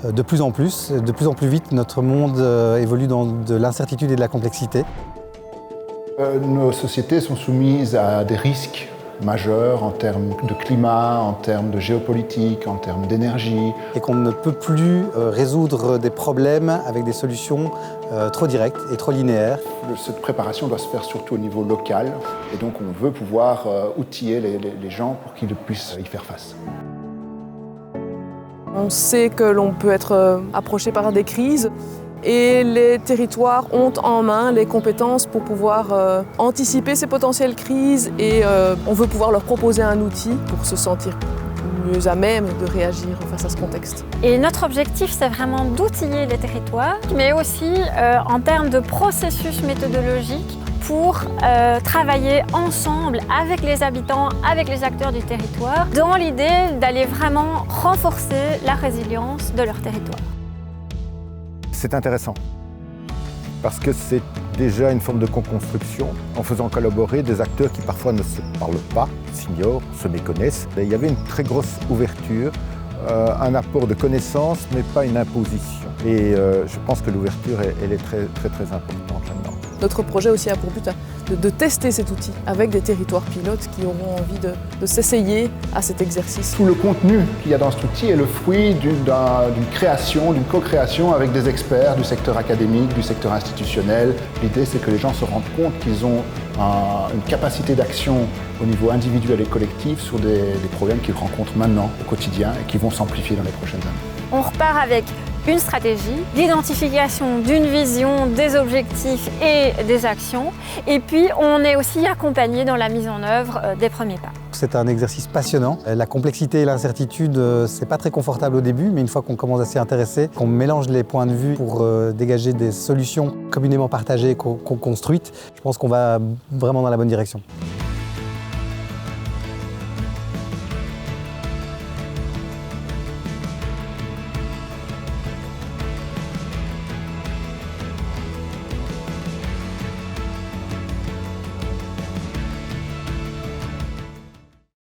de plus en plus vite. Notre monde évolue dans de l'incertitude et de la complexité. Nos sociétés sont soumises à des risques majeurs en termes de climat, en termes de géopolitique, en termes d'énergie. Et qu'on ne peut plus résoudre des problèmes avec des solutions trop directes et trop linéaires. Cette préparation doit se faire surtout au niveau local. Et donc on veut pouvoir outiller les gens pour qu'ils puissent y faire face. On sait que l'on peut être approché par des crises. Et les territoires ont en main les compétences pour pouvoir anticiper ces potentielles crises et on veut pouvoir leur proposer un outil pour se sentir mieux à même de réagir face à ce contexte. Et notre objectif, c'est vraiment d'outiller les territoires, mais aussi en termes de processus méthodologiques pour travailler ensemble avec les habitants, avec les acteurs du territoire, dans l'idée d'aller vraiment renforcer la résilience de leur territoire. C'est intéressant parce que c'est déjà une forme de co-construction en faisant collaborer des acteurs qui parfois ne se parlent pas, s'ignorent, se méconnaissent. Et il y avait une très grosse ouverture, un apport de connaissances mais pas une imposition. Et je pense que l'ouverture elle est très importante là-dedans. Notre projet aussi a pour but de tester cet outil avec des territoires pilotes qui auront envie de s'essayer à cet exercice. Tout le contenu qu'il y a dans cet outil est le fruit d'une création, d'une co-création avec des experts du secteur académique, du secteur institutionnel. L'idée, c'est que les gens se rendent compte qu'ils ont une capacité d'action au niveau individuel et collectif sur des problèmes qu'ils rencontrent maintenant au quotidien et qui vont s'amplifier dans les prochaines années. On repart avec une stratégie, l'identification d'une vision, des objectifs et des actions. Et puis, on est aussi accompagné dans la mise en œuvre des premiers pas. C'est un exercice passionnant. La complexité et l'incertitude, c'est pas très confortable au début, mais une fois qu'on commence à s'y intéresser, qu'on mélange les points de vue pour dégager des solutions communément partagées, co-construites, je pense qu'on va vraiment dans la bonne direction.